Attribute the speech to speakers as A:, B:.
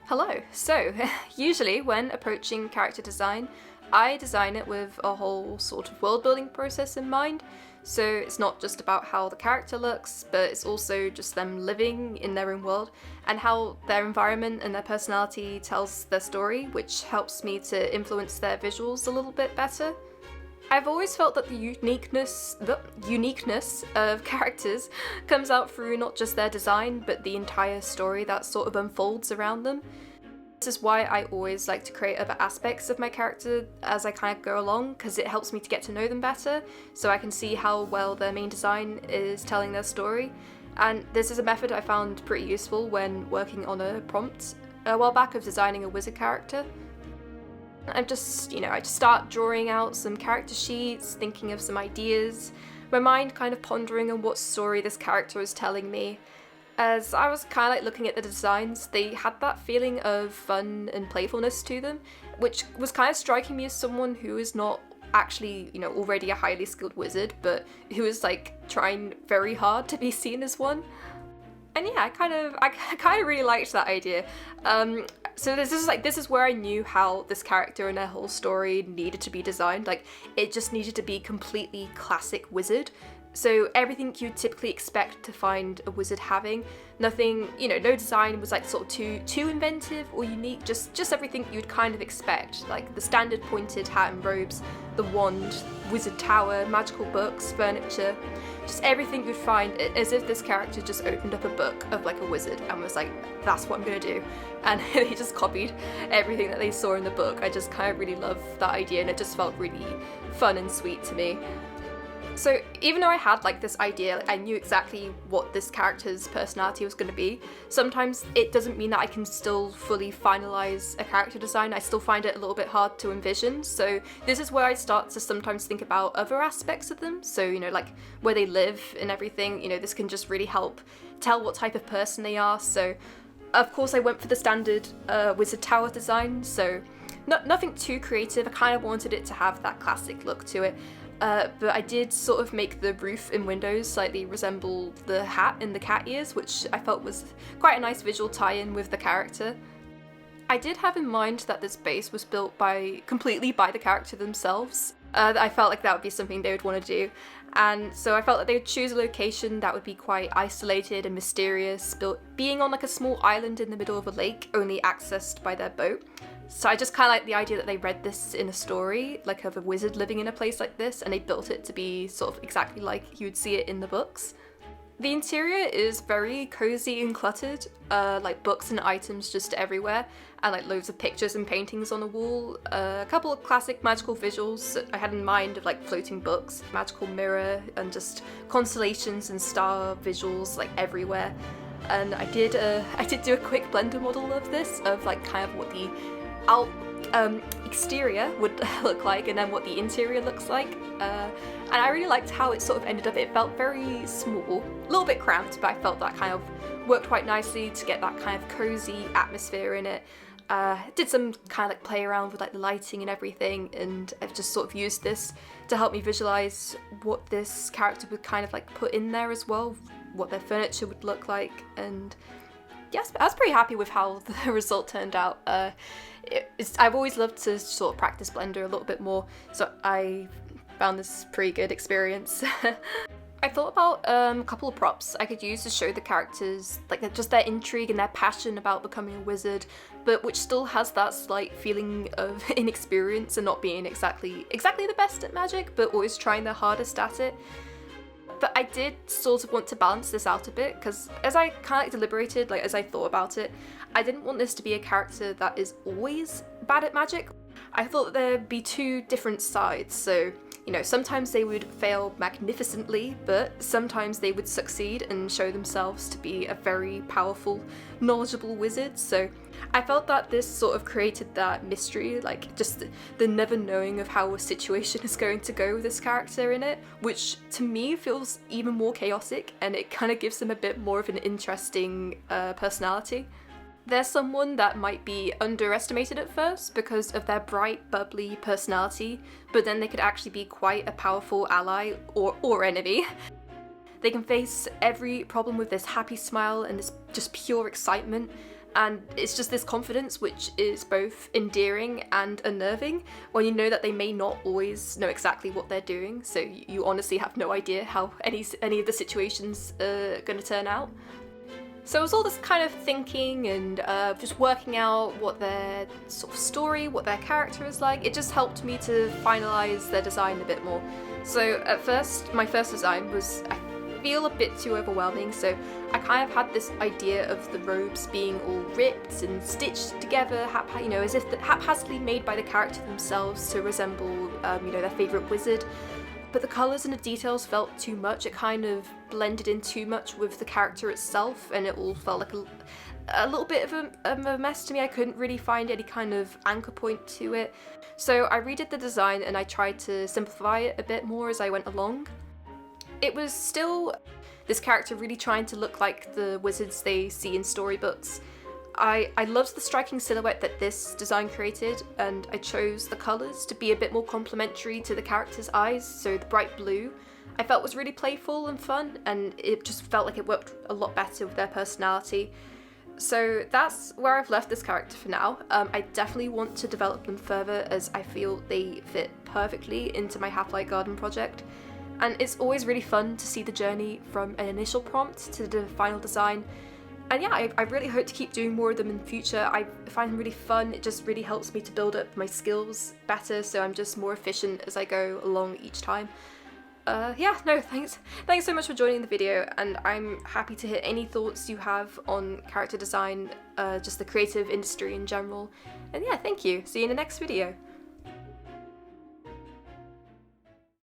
A: Hello. So, usually when approaching character design, I design it with a whole sort of world building process in mind. So it's not just about how the character looks, but it's also just them living in their own world and how their environment and their personality tells their story, which helps me to influence their visuals a little bit better. I've always felt that the uniqueness of characters comes out through not just their design, but the entire story that sort of unfolds around them. This is why I always like to create other aspects of my character as I kind of go along, because it helps me to get to know them better, so I can see how well their main design is telling their story. And this is a method I found pretty useful when working on a prompt a while back of designing a wizard character. I just start drawing out some character sheets, thinking of some ideas, my mind kind of pondering on what story this character is telling me. As I was kind of like looking at the designs, they had that feeling of fun and playfulness to them, which was kind of striking me as someone who is not actually, already a highly skilled wizard, but who is like trying very hard to be seen as one. And yeah, I kind of really liked that idea. So this is where I knew how this character and their whole story needed to be designed. Like, it just needed to be completely classic wizard. So everything you'd typically expect to find a wizard having, nothing, no design was like sort of too inventive or unique, just everything you'd kind of expect, like the standard pointed hat and robes, the wand, wizard tower, magical books, furniture, just everything you'd find, as if this character just opened up a book of like a wizard and was like, that's what I'm gonna do. And they just copied everything that they saw in the book. I just kind of really loved that idea, and it just felt really fun and sweet to me. So even though I had like this idea, I knew exactly what this character's personality was going to be, sometimes it doesn't mean that I can still fully finalize a character design. I still find it a little bit hard to envision. So this is where I start to sometimes think about other aspects of them. So, like where they live and everything, this can just really help tell what type of person they are. So of course I went for the standard wizard tower design. So nothing too creative. I kind of wanted it to have that classic look to it. But I did sort of make the roof and windows slightly resemble the hat and the cat ears, which I felt was quite a nice visual tie-in with the character. I did have in mind that this base was built completely by the character themselves. I felt like that would be something they would want to do. And so I felt that they would choose a location that would be quite isolated and mysterious, being on like a small island in the middle of a lake, only accessed by their boat. So I just kind of like the idea that they read this in a story, like of a wizard living in a place like this, and they built it to be sort of exactly like you would see it in the books. The interior is very cozy and cluttered, like books and items just everywhere, and like loads of pictures and paintings on the wall. A couple of classic magical visuals that I had in mind of like floating books, magical mirror, and just constellations and star visuals like everywhere. And I did do a quick blender model of this, of like kind of what the exterior would look like and then what the interior looks like. And I really liked how it sort of ended up. It felt very small, a little bit cramped, but I felt that kind of worked quite nicely to get that kind of cozy atmosphere in it. Did some kind of like play around with like the lighting and everything, and I've just sort of used this to help me visualize what this character would kind of like put in there as well, what their furniture would look like. And yes, I was pretty happy with how the result turned out. I've always loved to sort of practice Blender a little bit more, so I found this pretty good experience. I thought about a couple of props I could use to show the characters, like just their intrigue and their passion about becoming a wizard, but which still has that slight feeling of inexperience and not being exactly the best at magic, but always trying their hardest at it. But I did sort of want to balance this out a bit, because as I kind of like deliberated, like as I thought about it, I didn't want this to be a character that is always bad at magic. I thought there'd be two different sides, so sometimes they would fail magnificently, but sometimes they would succeed and show themselves to be a very powerful, knowledgeable wizard. So I felt that this sort of created that mystery, like just the never knowing of how a situation is going to go with this character in it, which to me feels even more chaotic, and it kind of gives them a bit more of an interesting personality. They're someone that might be underestimated at first because of their bright, bubbly personality, but then they could actually be quite a powerful ally or enemy. They can face every problem with this happy smile and this just pure excitement, And it's just this confidence which is both endearing and unnerving when you know that they may not always know exactly what they're doing, so you honestly have no idea how any of the situations are going to turn out. So it was all this kind of thinking and just working out what their sort of story, what their character is like. It just helped me to finalise their design a bit more. So at first, my first design was, I feel, a bit too overwhelming, so I kind of had this idea of the robes being all ripped and stitched together, you know, as if haphazardly made by the character themselves to resemble, you know, their favourite wizard. But the colours and the details felt too much. It kind of blended in too much with the character itself, and it all felt like a little bit of a mess to me. I couldn't really find any kind of anchor point to it. So I redid the design and I tried to simplify it a bit more as I went along. It was still this character really trying to look like the wizards they see in storybooks. I loved the striking silhouette that this design created, and I chose the colours to be a bit more complementary to the character's eyes, so the bright blue I felt was really playful and fun, and it just felt like it worked a lot better with their personality. So that's where I've left this character for now. I definitely want to develop them further as I feel they fit perfectly into my Half-Light Garden project. And it's always really fun to see the journey from an initial prompt to the final design. And yeah, I really hope to keep doing more of them in the future. I find them really fun. It just really helps me to build up my skills better, so I'm just more efficient as I go along each time. Yeah, no, thanks so much for joining the video, and I'm happy to hear any thoughts you have on character design, just the creative industry in general. And yeah, thank you. See you in the next video.